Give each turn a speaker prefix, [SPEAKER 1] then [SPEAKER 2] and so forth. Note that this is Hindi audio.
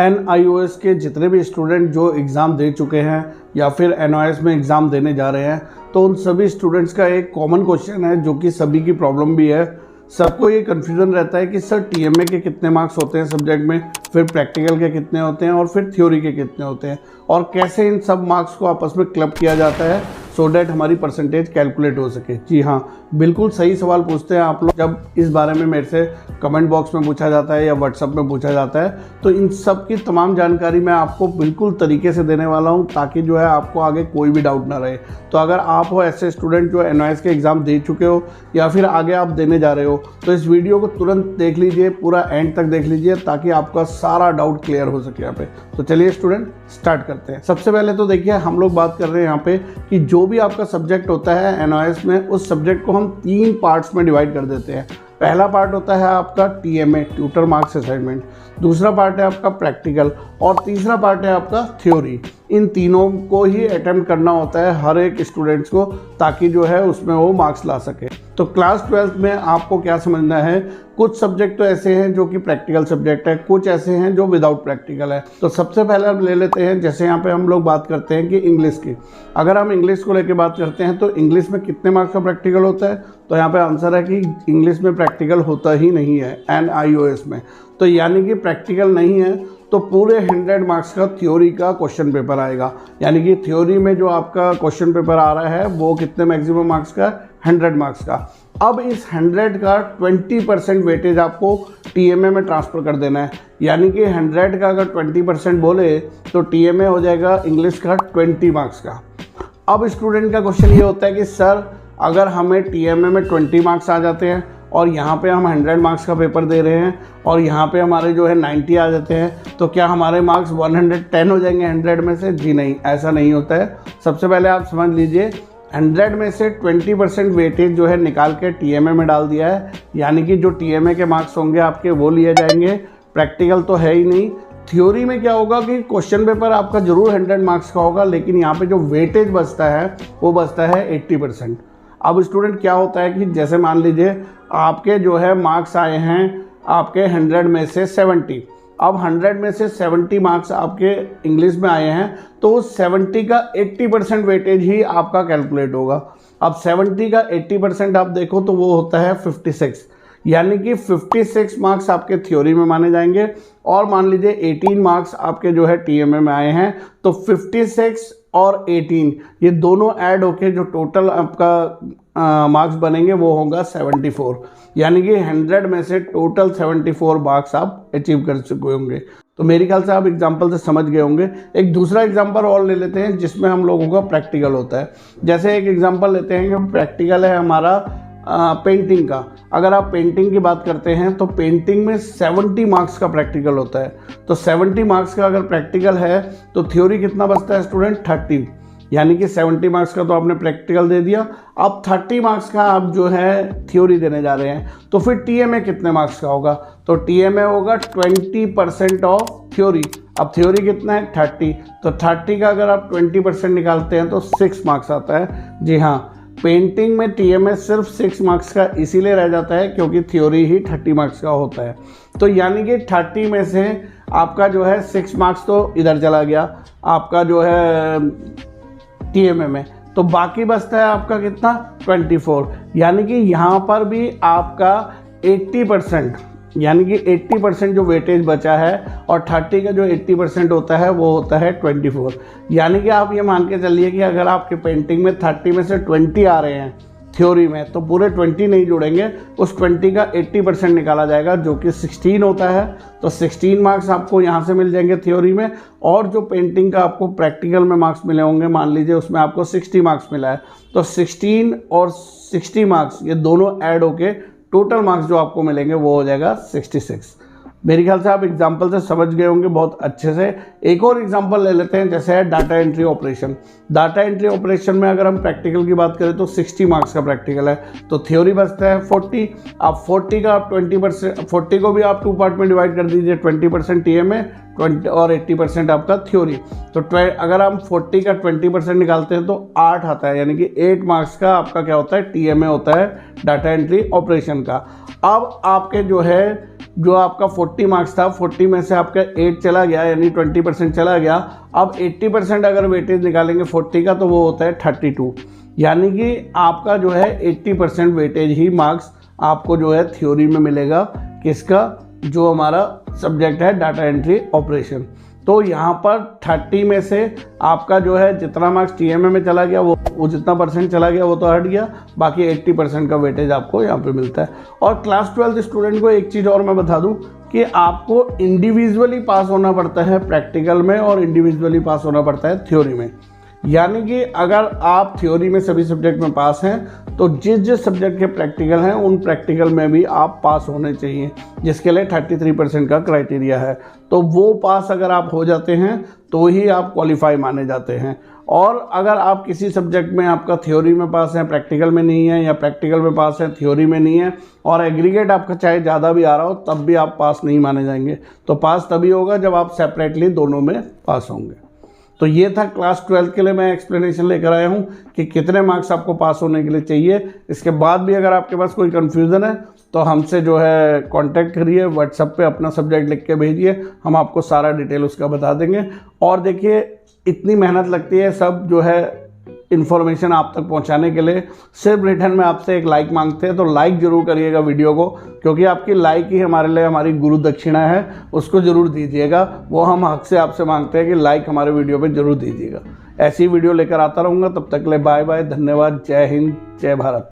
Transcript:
[SPEAKER 1] NIOS के जितने भी स्टूडेंट जो एग्ज़ाम दे चुके हैं या फिर NOS में एग्ज़ाम देने जा रहे हैं, तो उन सभी स्टूडेंट्स का एक कॉमन क्वेश्चन है जो कि सभी की प्रॉब्लम भी है। सबको ये कन्फ्यूज़न रहता है कि सर TMA के कितने मार्क्स होते हैं सब्जेक्ट में, फिर प्रैक्टिकल के कितने होते हैं और फिर थ्योरी के कितने होते हैं, और कैसे इन सब मार्क्स को आपस में क्लब किया जाता है सो डैट हमारी परसेंटेज कैलकुलेट हो सके। जी हाँ, बिल्कुल सही सवाल पूछते हैं आप लोग। जब इस बारे में मेरे से कमेंट बॉक्स में पूछा जाता है या व्हाट्सएप में पूछा जाता है, तो इन सब की तमाम जानकारी मैं आपको बिल्कुल तरीके से देने वाला हूँ ताकि जो है आपको आगे कोई भी डाउट ना रहे। तो अगर आप हो ऐसे स्टूडेंट जो NOS के एग्ज़ाम दे चुके हो या फिर आगे आप देने जा रहे हो, तो इस वीडियो को तुरंत देख लीजिए, पूरा एंड तक देख लीजिए ताकि आपका सारा डाउट क्लियर हो सके यहाँ पे। तो चलिए स्टूडेंट स्टार्ट करते हैं। सबसे पहले तो देखिए, हम लोग बात कर रहे हैं यहाँ पे कि जो भी आपका सब्जेक्ट होता है NOS में, उस सब्जेक्ट को हम 3 पार्ट्स में डिवाइड कर देते हैं। पहला पार्ट होता है आपका TMA, ट्यूटर मार्क्स असाइनमेंट, दूसरा पार्ट है आपका प्रैक्टिकल और तीसरा पार्ट है आपका थ्योरी। इन तीनों को ही अटेम्प्ट करना होता है हर एक स्टूडेंट्स को, ताकि जो है उसमें वो मार्क्स ला सके। तो क्लास 12th में आपको क्या समझना है, कुछ सब्जेक्ट तो ऐसे हैं जो कि प्रैक्टिकल सब्जेक्ट है, कुछ ऐसे हैं जो विदाउट प्रैक्टिकल है। तो सबसे पहले हम ले लेते हैं, जैसे यहाँ पे हम लोग बात करते हैं कि इंग्लिश की। अगर हम इंग्लिश को लेके बात करते हैं तो इंग्लिश में कितने मार्क्स का प्रैक्टिकल होता है, तो यहाँ पे आंसर है कि इंग्लिश में प्रैक्टिकल होता ही नहीं है NIOS में। तो यानी कि प्रैक्टिकल नहीं है तो पूरे 100 मार्क्स का थ्योरी का क्वेश्चन पेपर आएगा। यानी कि थ्योरी में जो आपका क्वेश्चन पेपर आ रहा है वो कितने मैक्सिमम मार्क्स का, 100 मार्क्स का। अब इस 100 का 20% वेटेज आपको TMA में ट्रांसफ़र कर देना है। यानी कि 100 का अगर 20% बोले तो TMA हो जाएगा इंग्लिश का 20 मार्क्स का। अब स्टूडेंट का क्वेश्चन ये होता है कि सर अगर हमें TMA में 20 मार्क्स आ जाते हैं और यहाँ पे हम 100 मार्क्स का पेपर दे रहे हैं और यहाँ पे हमारे जो है 90 आ जाते हैं, तो क्या हमारे मार्क्स 110 हो जाएंगे 100 में से? जी नहीं, ऐसा नहीं होता है। सबसे पहले आप समझ लीजिए, 100 में से 20% वेटेज जो है निकाल के TMA में डाल दिया है। यानी कि जो TMA के मार्क्स होंगे आपके वो लिए जाएंगे, प्रैक्टिकल तो है ही नहीं। थ्योरी में क्या होगा कि क्वेश्चन पेपर आपका जरूर 100 मार्क्स का होगा, लेकिन यहाँ पे जो वेटेज बचता है वो बचता है 80%। अब स्टूडेंट क्या होता है कि जैसे मान लीजिए आपके जो है मार्क्स आए हैं आपके 100 में से 70। अब 100 में से 70 मार्क्स आपके इंग्लिश में आए हैं, तो उस 70 का 80% वेटेज ही आपका कैलकुलेट होगा। अब 70 का 80% आप देखो तो वो होता है 56। यानी कि 56 मार्क्स आपके थ्योरी में माने जाएंगे और मान लीजिए 18 मार्क्स आपके जो है TMA में आए हैं, तो 56 और 18 ये दोनों ऐड होके जो टोटल आपका मार्क्स बनेंगे वो होगा 74। यानी कि 100 में से टोटल 74 मार्क्स आप अचीव कर चुके होंगे। तो मेरे ख्याल से आप एग्जाम्पल से समझ गए होंगे। एक दूसरा एग्जाम्पल और ले लेते हैं जिसमें हम लोगों का प्रैक्टिकल होता है। जैसे एक एग्जाम्पल लेते हैं कि प्रैक्टिकल है हमारा पेंटिंग का। अगर आप पेंटिंग की बात करते हैं तो पेंटिंग में 70 मार्क्स का प्रैक्टिकल होता है। तो 70 मार्क्स का अगर प्रैक्टिकल है तो थ्योरी कितना बचता है स्टूडेंट? 30। यानी कि 70 मार्क्स का तो आपने प्रैक्टिकल दे दिया, अब 30 मार्क्स का आप जो है थ्योरी देने जा रहे हैं। तो फिर TMA कितने मार्क्स का होगा? तो TMA होगा 20% ऑफ थ्योरी। अब थ्योरी कितना है? 30। तो 30 का अगर आप 20% निकालते हैं तो 6 मार्क्स आता है। जी हाँ, पेंटिंग में TMA सिर्फ 6 मार्क्स का इसीलिए रह जाता है क्योंकि थ्योरी ही 30 मार्क्स का होता है। तो यानी कि 30 में से आपका जो है 6 मार्क्स तो इधर चला गया आपका जो है TMA में, तो बाकी बचता है आपका कितना? 24। यानी कि यहाँ पर भी आपका 80%, यानी कि 80% जो वेटेज बचा है और 30 का जो 80% होता है वो होता है 24। यानी कि आप ये मान के चलिए कि अगर आपके पेंटिंग में 30 में से 20 आ रहे हैं थ्योरी में, तो पूरे 20 नहीं जुड़ेंगे, उस 20 का 80% निकाला जाएगा जो कि 16 होता है। तो 16 मार्क्स आपको यहाँ से मिल जाएंगे थ्योरी में, और जो पेंटिंग का आपको प्रैक्टिकल में मार्क्स मिले होंगे, मान लीजिए उसमें आपको 60 मार्क्स मिला है, तो 16 और 60 मार्क्स ये दोनों ऐड होके टोटल मार्क्स जो आपको मिलेंगे वो हो जाएगा 66। मेरे ख्याल से आप एग्जाम्पल से समझ गए होंगे बहुत अच्छे से। एक और एग्जाम्पल ले लेते हैं, जैसे है data entry operation. Data entry operation में अगर हम प्रैक्टिकल की बात करें तो 60 मार्क्स का प्रैक्टिकल है, तो थ्योरी बचता है 40। अब 40 का आप 20%, 40 को भी आप 2 पार्ट में डिवाइड कर दीजिए, 20% TMA 20 और 80% आपका थ्योरी। तो अगर हम 40 का 20% निकालते हैं तो 8 आता है, यानी कि 8 मार्क्स का आपका क्या होता है? TMA होता है डाटा एंट्री ऑपरेशन का। अब आपके जो है जो आपका 40 मार्क्स था, 40 में से आपका 8 चला गया, यानी 20% चला गया। अब 80% अगर वेटेज निकालेंगे 40 का तो वो होता है 32, यानी कि आपका जो है 80% वेटेज ही मार्क्स आपको जो है थ्योरी में मिलेगा। किसका? जो हमारा सब्जेक्ट है डाटा एंट्री ऑपरेशन। तो यहाँ पर 30 में से आपका जो है जितना मार्क्स टीएमए में चला गया वो जितना परसेंट चला गया वो तो हट गया, बाकी 80% का वेटेज आपको यहाँ पे मिलता है। और क्लास 12 स्टूडेंट को एक चीज़ और मैं बता दूँ कि आपको इंडिविजुअली पास होना पड़ता है प्रैक्टिकल में और इंडिविजुअली पास होना पड़ता है थ्योरी में। यानी कि अगर आप थ्योरी में सभी सब्जेक्ट में पास हैं तो जिस जिस सब्जेक्ट के प्रैक्टिकल हैं उन प्रैक्टिकल में भी आप पास होने चाहिए, जिसके लिए 33% का क्राइटेरिया है। तो वो पास अगर आप हो जाते हैं तो ही आप क्वालिफाई माने जाते हैं। और अगर आप किसी सब्जेक्ट में आपका थ्योरी में पास है, प्रैक्टिकल में नहीं है, या प्रैक्टिकल में पास है थ्योरी में नहीं है, और एग्रीगेट आपका चाहे ज़्यादा भी आ रहा हो तब भी आप पास नहीं माने जाएंगे। तो पास तभी होगा जब आप सेपरेटली दोनों में पास होंगे। तो ये था क्लास 12 के लिए मैं एक्सप्लेनेशन लेकर आया हूँ कि कितने मार्क्स आपको पास होने के लिए चाहिए। इसके बाद भी अगर आपके पास कोई कन्फ्यूज़न है तो हमसे जो है कांटेक्ट करिए, व्हाट्सएप पे अपना सब्जेक्ट लिख के भेजिए, हम आपको सारा डिटेल उसका बता देंगे। और देखिए इतनी मेहनत लगती है सब जो है इन्फॉर्मेशन आप तक पहुंचाने के लिए, सिर्फ रिटर्न में आपसे एक लाइक मांगते हैं। तो लाइक ज़रूर करिएगा वीडियो को, क्योंकि आपकी लाइक ही हमारे लिए हमारी गुरु दक्षिणा है, उसको ज़रूर दीजिएगा। वो हम हक से आपसे मांगते हैं कि लाइक हमारे वीडियो पे ज़रूर दीजिएगा। ऐसी वीडियो लेकर आता रहूँगा, तब तक के लिए बाय बाय, धन्यवाद, जय हिंद, जय भारत।